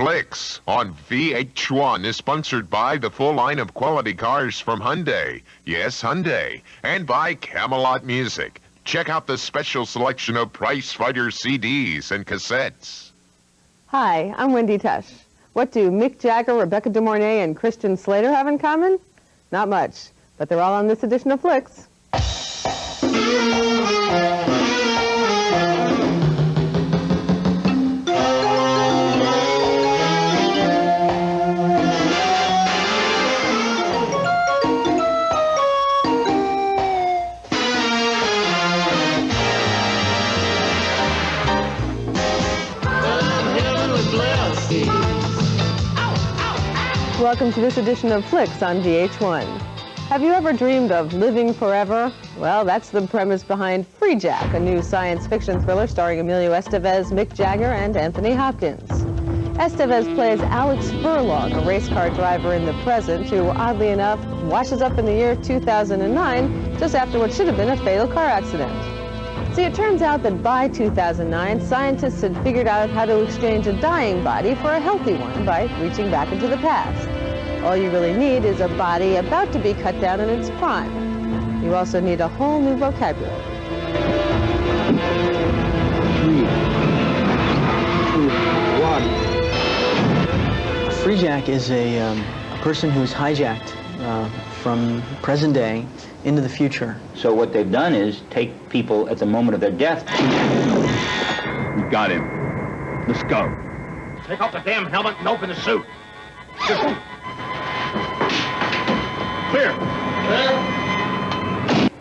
Flix on VH1 is sponsored by the full line of quality cars from Hyundai. Yes, Hyundai. And by Camelot Music. Check out the special selection of Price Fighter CDs and cassettes. Hi, I'm Wendy Tush. What do Mick, Jagger, Rebecca De Mornay, and Christian Slater have in common? Not much, but they're all on this edition of Flix. Welcome to this edition of Flix on VH1. Have you ever dreamed of living forever? Well, that's the premise behind Freejack, a new science fiction thriller starring Emilio Estevez, Mick Jagger, and Anthony Hopkins. Estevez plays Alex Furlong, a race car driver in the present who, oddly enough, washes up in the year 2009 just after what should have been a fatal car accident. See, it turns out that by 2009, scientists had figured out how to exchange a dying body for a healthy one by reaching back into the past. All you really need is a body about to be cut down in its prime. You also need a whole new vocabulary. 3, 2, 1. Freejack is a person who's hijacked from present day into the future. So what they've done is take people at the moment of their death. We got him. Let's go. Take off the damn helmet and open the suit. Clear.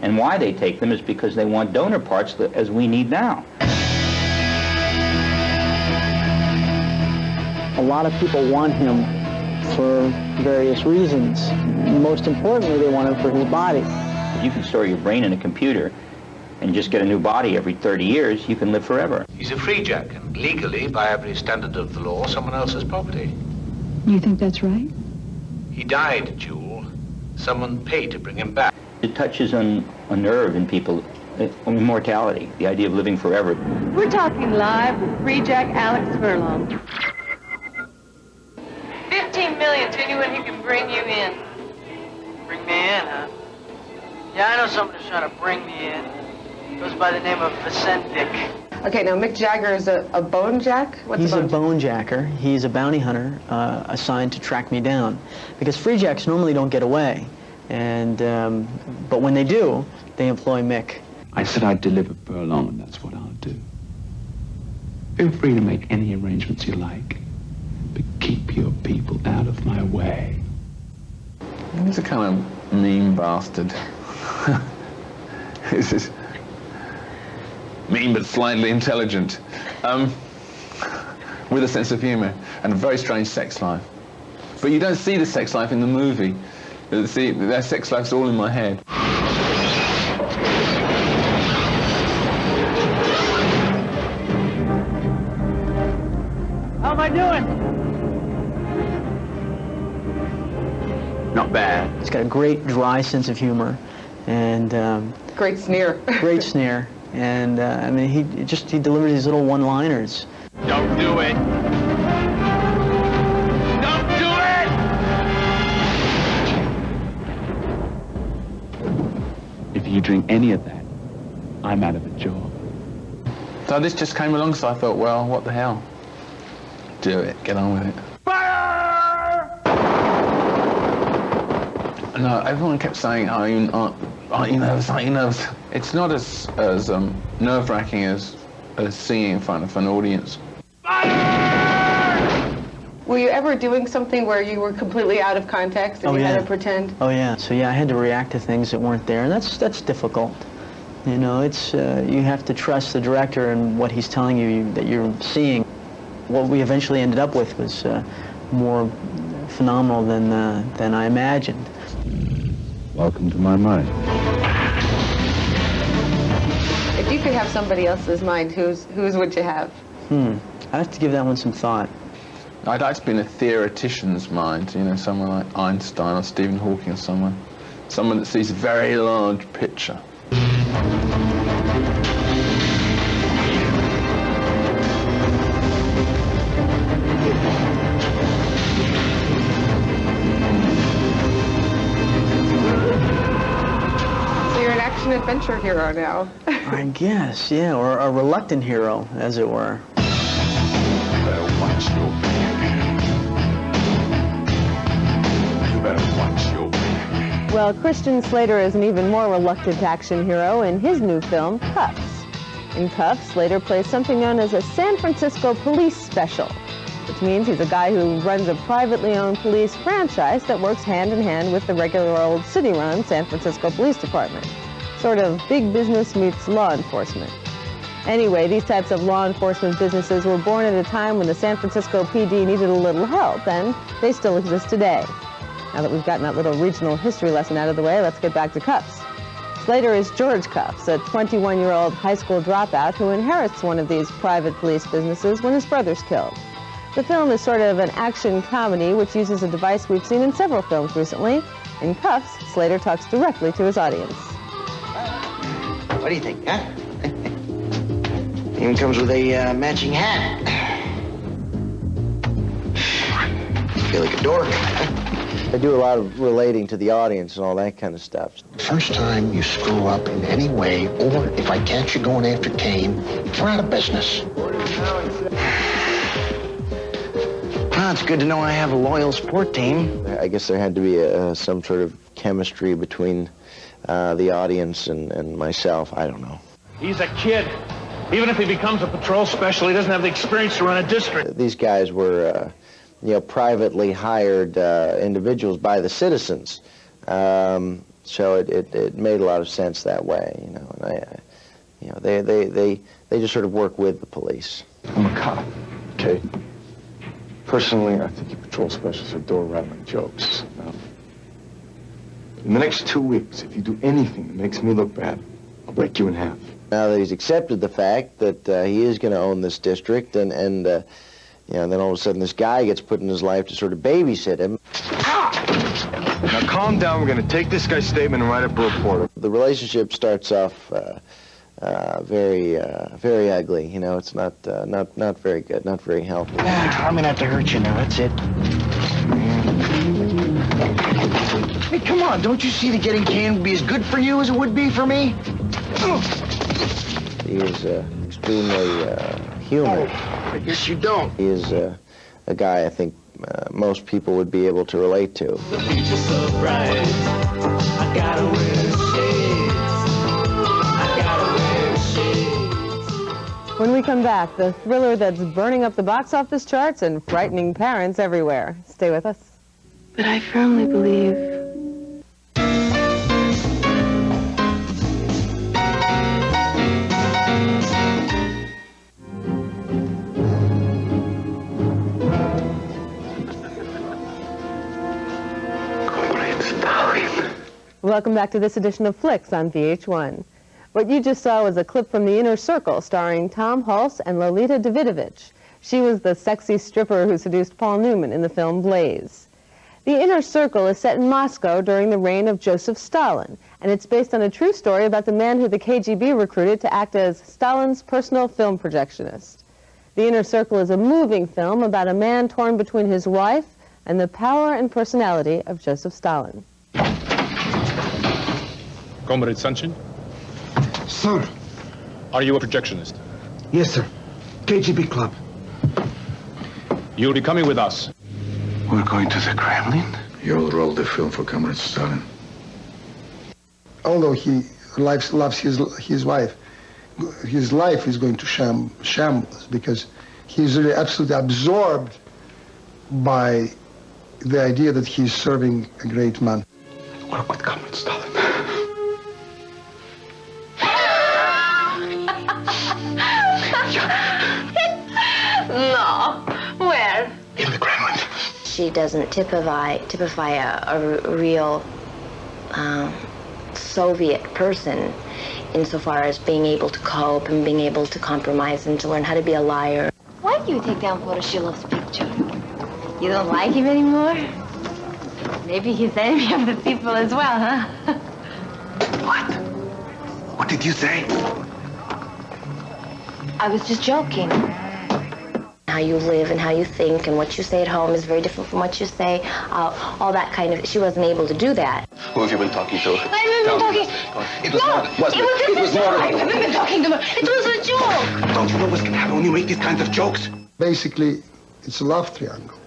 And why they take them is because they want donor parts as we need now. A lot of people want him for various reasons. Most importantly, they want him for his body. If you can store your brain in a computer and just get a new body every 30 years, you can live forever. He's a Freejack, and legally, by every standard of the law, someone else's property. You think that's right? He died, Jewel. Someone paid to bring him back. It touches on a nerve in people, immortality, the idea of living forever. We're talking live with Freejack Alex Furlong. 15 million to anyone who can bring you in. Bring me in, huh? Yeah, I know someone who's trying to bring me in. Goes by the name of Vicendic. Okay, now Mick Jagger is a bone jack? What's He's a a bone jacker. He's a bounty hunter assigned to track me down. Because Freejacks normally don't get away. And, but when they do, they employ Mick. I said I'd deliver Furlong, and that's what I'll do. Feel free to make any arrangements you like, but keep your people out of my way. He's a kind of mean bastard. This is mean but slightly intelligent, with a sense of humour and a very strange sex life. But you don't see the sex life in the movie. See, their sex life's all in my head. How am I doing? Not bad. He's got a great dry sense of humor and great sneer. great sneer. And I mean, he delivers these little one-liners. Don't do it. Don't do it! If you drink any of that, I'm out of a job. So this just came along, so I thought, well, what the hell? Do it, get on with it. Fire! No, everyone kept saying, aren't you nervous, aren't you nervous? It's not as nerve-wracking as singing in front of an audience. Fire! Were you ever doing something where you were completely out of context and you had to pretend? Oh yeah. So yeah, I had to react to things that weren't there, and that's difficult. You know, it's you have to trust the director and what he's telling you that you're seeing. What we eventually ended up with was more phenomenal than I imagined. Welcome to my mind. If you could have somebody else's mind, whose would you have? I'd have to give that one some thought. I'd like to be in a theoretician's mind, you know, someone like Einstein or Stephen Hawking or someone that sees a very large picture. adventure hero now. I guess, yeah, or a reluctant hero, as it were. You better watch your back. You better watch your back. Well, Christian Slater is an even more reluctant action hero in his new film, Kuffs. In Kuffs, Slater plays something known as a San Francisco police special, which means he's a guy who runs a privately owned police franchise that works hand in hand with the regular old city-run San Francisco Police Department. Sort of big business meets law enforcement. Anyway, these types of law enforcement businesses were born at a time when the San Francisco PD needed a little help, and they still exist today. Now that we've gotten that little regional history lesson out of the way, let's get back to Kuffs. Slater is George Kuffs, a 21-year-old high school dropout who inherits one of these private police businesses when his brother's killed. The film is sort of an action comedy which uses a device we've seen in several films recently. In Kuffs, Slater talks directly to his audience. What do you think, huh? Even comes with a matching hat. Feel like a dork. I do a lot of relating to the audience and all that kind of stuff. First time you screw up in any way, or if I catch you going after Kane, you're out of business. Well, it's good to know I have a loyal support team. I guess there had to be some sort of chemistry between the audience and myself. I don't know. He's a kid. Even if he becomes a patrol special, he doesn't have the experience to run a district. These guys were, privately hired individuals by the citizens. So it made a lot of sense that way, and they just sort of work with the police. I'm a cop, okay? Personally, I think you patrol specials are door-rattling jokes. Now, in the next 2 weeks, if you do anything that makes me look bad, I'll break you in half. Now that he's accepted the fact that he is going to own this district, and then all of a sudden this guy gets put in his life to sort of babysit him. Now calm down. We're going to take this guy's statement and write up a report. The relationship starts off very ugly. It's not very good, not very healthy. I'm gonna have to hurt you now. That's it. Hey, come on! Don't you see that getting Kane would be as good for you as it would be for me? He is extremely human. I guess you don't. He is a guy I think most people would be able to relate to. The future's so bright. I gotta wear shades. I gotta wear shades. When we come back, the thriller that's burning up the box office charts and frightening parents everywhere. Stay with us. But I firmly believe Welcome back to this edition of Flix on VH1. What you just saw was a clip from The Inner Circle starring Tom Hulce and Lolita Davidovich. She was the sexy stripper who seduced Paul Newman in the film Blaze. The Inner Circle is set in Moscow during the reign of Joseph Stalin, and it's based on a true story about the man who the KGB recruited to act as Stalin's personal film projectionist. The Inner Circle is a moving film about a man torn between his wife and the power and personality of Joseph Stalin. Comrade Sanchin? Sir. Are you a projectionist? Yes, sir. KGB club. You'll be coming with us. We're going to the Kremlin? You'll roll the film for Comrade Stalin. Although he loves his wife, his life is going to shambles because he's really absolutely absorbed by the idea that he's serving a great man. Work with Comrade Stalin. No. Where? In the Kremlin. She doesn't typify a real Soviet person insofar as being able to cope and being able to compromise and to learn how to be a liar. Why do you take down Photoshilov's picture? You don't like him anymore? Maybe he's enemy of the people as well, huh? What? What did you say? I was just joking. How you live and how you think and what you say at home is very different from what you say. All that kind of, she wasn't able to do that. Who have you been talking to? I haven't been talking. It was more. Wasn't it? It was more. I haven't been talking to her. It was a joke. Don't you know what's going to happen when you make these kinds of jokes? Basically, it's a love triangle.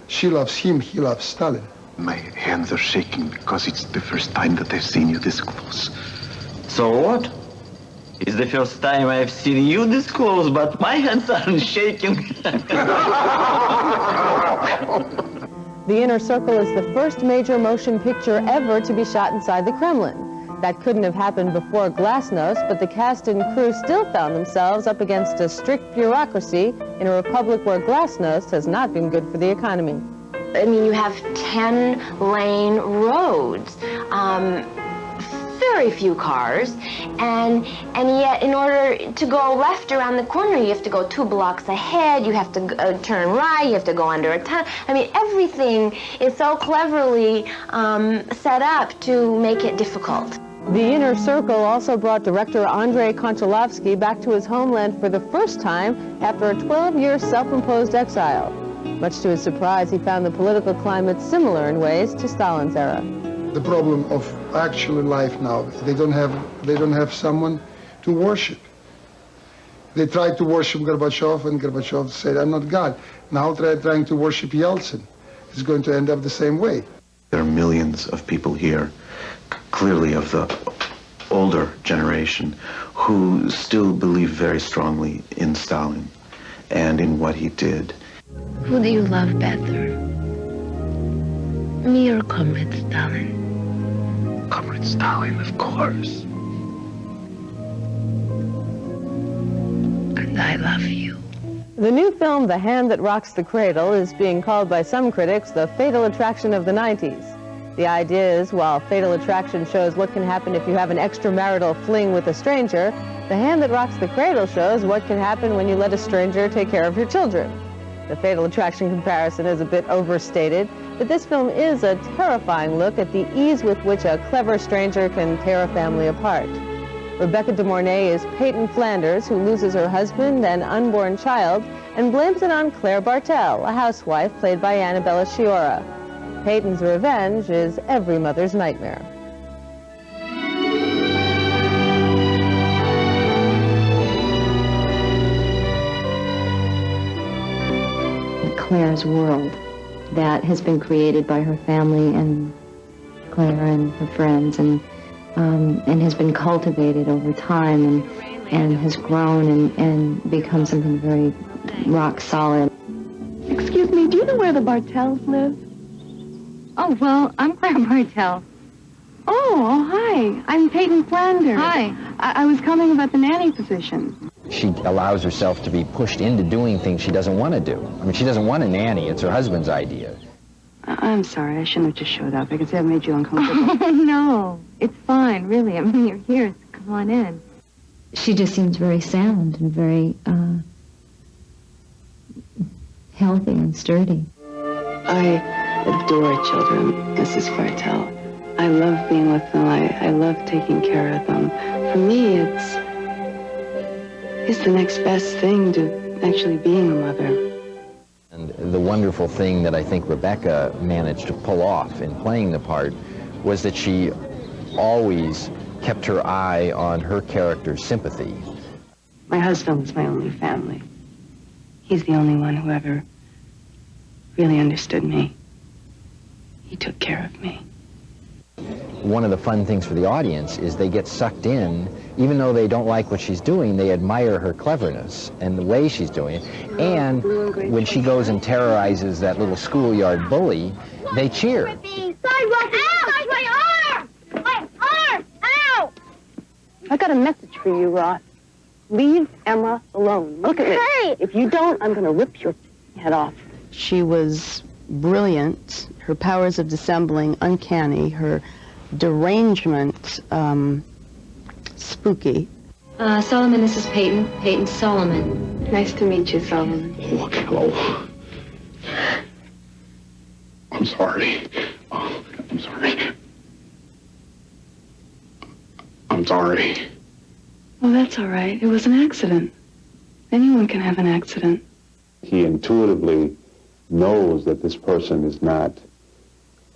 She loves him, he loves Stalin. My hands are shaking because it's the first time that I've seen you this close. So what? It's the first time I've seen you this close, but my hands aren't shaking. The Inner Circle is the first major motion picture ever to be shot inside the Kremlin. That couldn't have happened before Glasnost, but the cast and crew still found themselves up against a strict bureaucracy in a republic where Glasnost has not been good for the economy. I mean, you have 10-lane roads, very few cars, and yet in order to go left around the corner, you have to go 2 blocks ahead, you have to turn right, you have to go under a tunnel. I mean, everything is so cleverly set up to make it difficult. The Inner Circle also brought director Andrei Konchalovsky back to his homeland for the first time after a 12-year self-imposed exile. Much to his surprise, he found the political climate similar in ways to Stalin's era. The problem of actual life now, they don't have someone to worship. They tried to worship Gorbachev, and Gorbachev said, "I'm not God." Now they're trying to worship Yeltsin. It's going to end up the same way. There are millions of people here, clearly of the older generation, who still believe very strongly in Stalin and in what he did. Who do you love better? Me or Comrade Stalin? Comrade Stalin, of course. And I love you. The new film, The Hand That Rocks the Cradle, is being called by some critics the fatal attraction of the 90s. The idea is, while Fatal Attraction shows what can happen if you have an extramarital fling with a stranger, The Hand That Rocks the Cradle shows what can happen when you let a stranger take care of your children. The Fatal Attraction comparison is a bit overstated, but this film is a terrifying look at the ease with which a clever stranger can tear a family apart. Rebecca De Mornay is Peyton Flanders, who loses her husband and unborn child and blames it on Claire Bartel, a housewife played by Annabella Sciorra. Peyton's revenge is every mother's nightmare. Claire's world that has been created by her family and Claire and her friends, and has been cultivated over time and has grown and become something very rock solid. Excuse me, do you know where the Bartels live? Oh, well, I'm Claire Bartel. Oh, hi. I'm Peyton Flanders. Hi. I was calling about the nanny position. She allows herself to be pushed into doing things she doesn't want to do. I mean, she doesn't want a nanny. It's her husband's idea. I'm sorry. I shouldn't have just showed up. I could say I've made you uncomfortable. Oh, no. It's fine, really. I mean, you're here. Come on in. She just seems very sound and very healthy and sturdy. I adore children, Mrs. Bartel. I love being with them. I love taking care of them. For me, it's the next best thing to actually being a mother. And the wonderful thing that I think Rebecca managed to pull off in playing the part was that she always kept her eye on her character's sympathy. My husband was my only family. He's the only one who ever really understood me. He took care of me. One of the fun things for the audience is they get sucked in. Even though they don't like what she's doing, they admire her cleverness and the way she's doing it. And when she goes and terrorizes that little schoolyard bully, they cheer. Sidewalk! Ow! My arm! My arm! Ow! I got a message for you, Ross. Leave Emma alone. Look at me. Hey! If you don't, I'm going to rip your head off. She was brilliant. Her powers of dissembling, uncanny. Her derangement, spooky. Solomon, this is Peyton. Peyton Solomon. Nice to meet you, Solomon. Oh, hello. I'm sorry. Oh, I'm sorry. I'm sorry. Well, that's all right. It was an accident. Anyone can have an accident. He intuitively knows that this person is not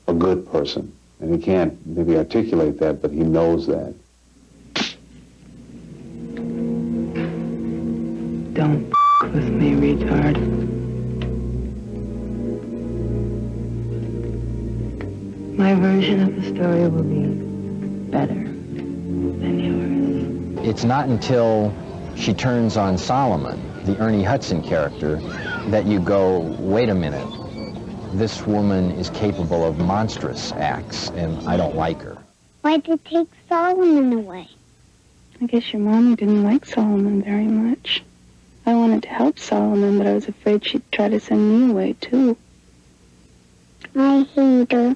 a good person. And he can't maybe articulate that, but he knows that. Don't with me, retard. My version of the story will be better than yours. It's not until she turns on Solomon, the Ernie Hudson character, that you go, wait a minute, this woman is capable of monstrous acts, and I don't like her. Why'd they take Solomon away? I guess your mommy didn't like Solomon very much. I wanted to help Solomon, but I was afraid she'd try to send me away, too. I hate her.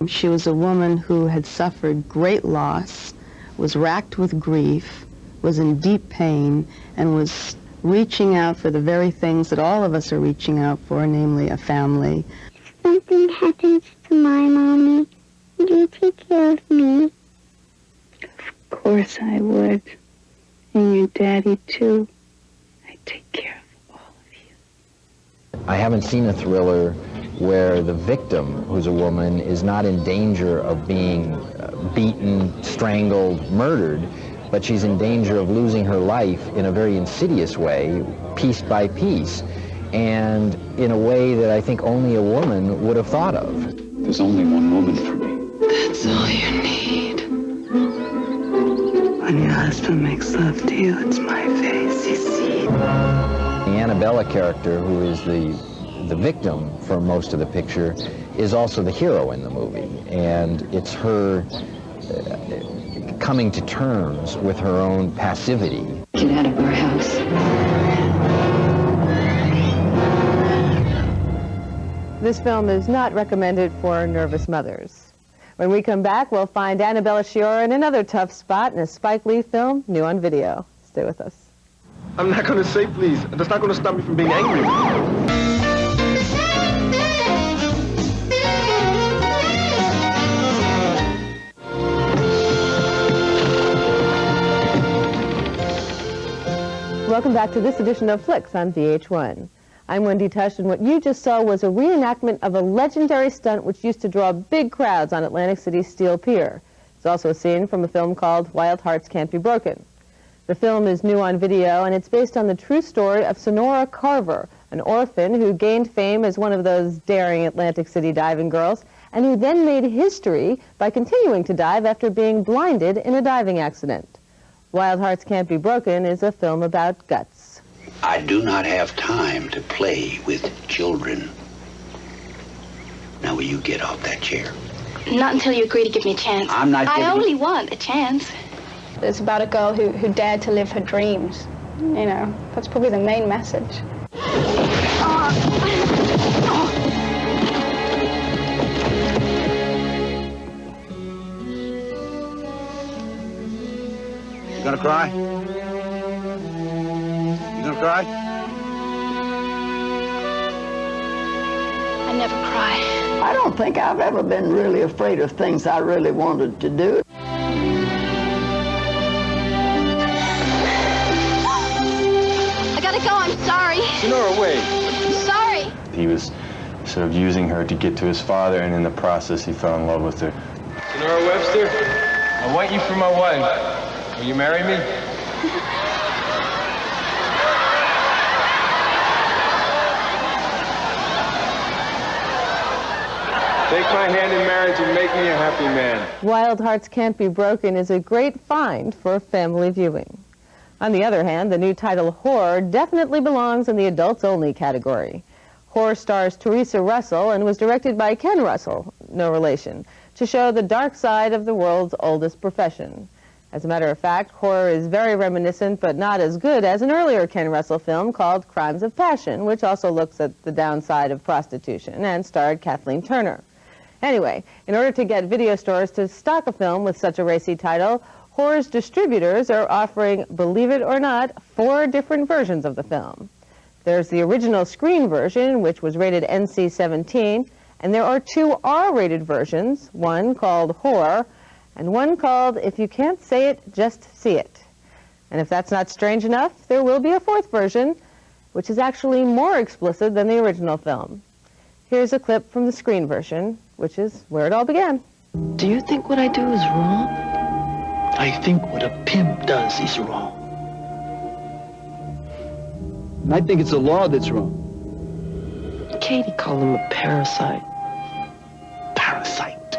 She was a woman who had suffered great loss, was racked with grief, was in deep pain, and was reaching out for the very things that all of us are reaching out for, namely a family. If something happens to my mommy, would you take care of me? Of course I would. And your daddy, too. I'd take care of all of you. I haven't seen a thriller where the victim, who's a woman, is not in danger of being beaten, strangled, murdered, but she's in danger of losing her life in a very insidious way, piece by piece, and in a way that I think only a woman would have thought of. There's only one woman for me. That's all you need. When your husband makes love to you, it's my face, you see. The Annabella character, who is the victim for most of the picture, is also the hero in the movie, and it's her coming to terms with her own passivity. Get out of our house. This film is not recommended for nervous mothers. When we come back, we'll find Annabella Sciorra in another tough spot in a Spike Lee film, new on video. Stay with us. I'm not going to say please. That's not going to stop me from being angry. Welcome back to this edition of Flix on VH1. I'm Wendy Tush, and what you just saw was a reenactment of a legendary stunt which used to draw big crowds on Atlantic City's Steel Pier. It's also a scene from a film called Wild Hearts Can't Be Broken. The film is new on video, and it's based on the true story of Sonora Carver, an orphan who gained fame as one of those daring Atlantic City diving girls, and who then made history by continuing to dive after being blinded in a diving accident. Wild Hearts Can't Be Broken is a film about guts. I do not have time to play with children. Now, will you get off that chair? Not until you agree to give me a chance. I'm not giving I only want a chance. It's about a girl who dared to live her dreams. You know, that's probably the main message. You gonna cry? You gonna cry? I never cry. I don't think I've ever been really afraid of things I really wanted to do. I gotta go, I'm sorry. Sonora, wait. Sorry. He was sort of using her to get to his father, and in the process he fell in love with her. Sonora Webster, I want you for my wife. Will you marry me? Take my hand in marriage and make me a happy man. Wild Hearts Can't Be Broken is a great find for family viewing. On the other hand, the new title Horror definitely belongs in the adults-only category. Horror stars Teresa Russell and was directed by Ken Russell, no relation, to show the dark side of the world's oldest profession. As a matter of fact, Horror is very reminiscent, but not as good as an earlier Ken Russell film called Crimes of Passion, which also looks at the downside of prostitution and starred Kathleen Turner. Anyway, in order to get video stores to stock a film with such a racy title, Horror's distributors are offering, believe it or not, 4 different versions of the film. There's the original screen version, which was rated NC-17, and there are 2 R-rated versions, one called Horror, and one called If You Can't Say It, Just See It. And if that's not strange enough, there will be a 4th version, which is actually more explicit than the original film. Here's a clip from the screen version, which is where it all began. Do you think what I do is wrong? I think what a pimp does is wrong. And I think it's the law that's wrong. Katie called him a parasite. Parasite.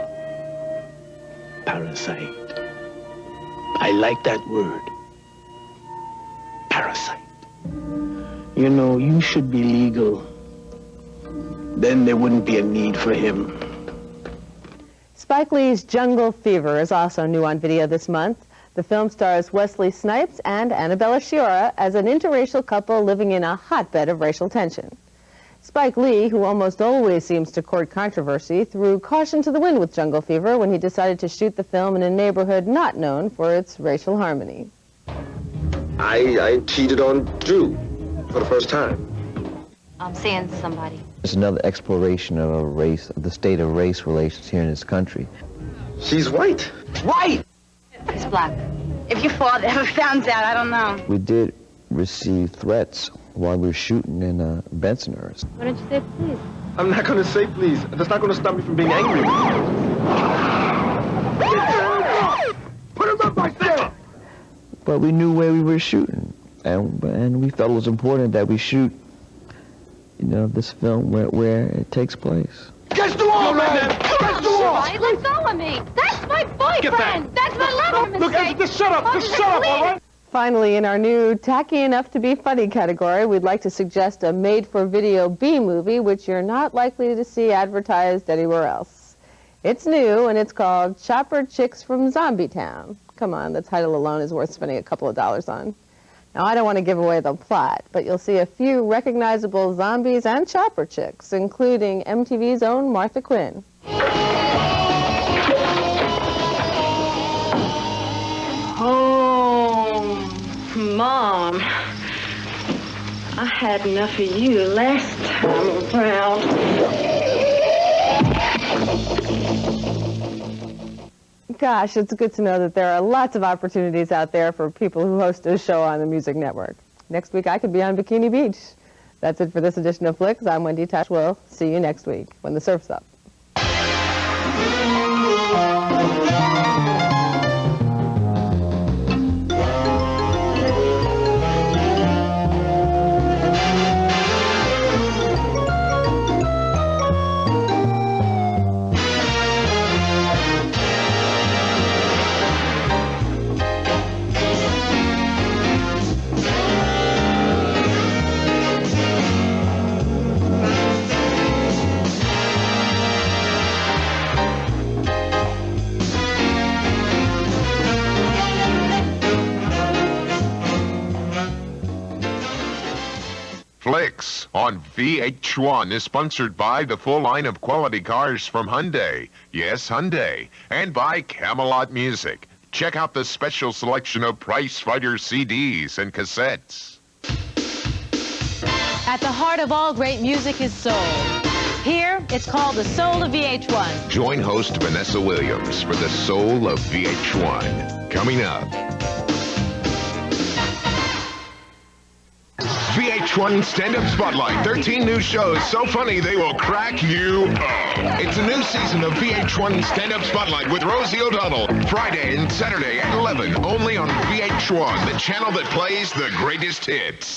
Parasite. I like that word. Parasite. You know, you should be legal. Then there wouldn't be a need for him. Spike Lee's Jungle Fever is also new on video this month. The film stars Wesley Snipes and Annabella Sciorra as an interracial couple living in a hotbed of racial tension. Spike Lee, who almost always seems to court controversy, threw caution to the wind with Jungle Fever when he decided to shoot the film in a neighborhood not known for its racial harmony. I cheated on Drew for the first time. I'm seeing somebody. It's another exploration of race, of the state of race relations here in this country. She's white. White! He's black. If your father ever found out, I don't know. We did receive threats while we were shooting in Bensonhurst. Why don't you say please? I'm not going to say please. That's not going to stop me from being angry. Put him up myself! But we knew where we were shooting, and we felt it was important that we shoot, you know, this film where it takes place. Get the wall, man! Get the wall! Let go of me! That's my boyfriend! That's my lover! Look, just shut up! Just shut up, all right? Finally, in our new tacky enough to be funny category, we'd like to suggest a made-for-video B-movie which you're not likely to see advertised anywhere else. It's new, and it's called Chopper Chicks from Zombie Town. Come on, the title alone is worth spending a couple of dollars on. Now, I don't want to give away the plot, but you'll see a few recognizable zombies and chopper chicks, including MTV's own Martha Quinn. Oh, Mom, I had enough of you last time around. Gosh, it's good to know that there are lots of opportunities out there for people who host a show on the Music Network. Next week, I could be on Bikini Beach. That's it for this edition of Flix. I'm Wendy. Tush. We'll see you next week when the surf's up. Flix on VH1 is sponsored by the full line of quality cars from Hyundai. Yes, Hyundai. And by Camelot Music. Check out the special selection of Price Fighter CDs and cassettes. At the heart of all great music is soul. Here, it's called the Soul of VH1. Join host Vanessa Williams for the Soul of VH1. Coming up. VH1 Stand-Up Spotlight. 13 new shows so funny they will crack you up. It's a new season of VH1 Stand-Up Spotlight with Rosie O'Donnell. Friday and Saturday at 11, only on VH1, the channel that plays the greatest hits.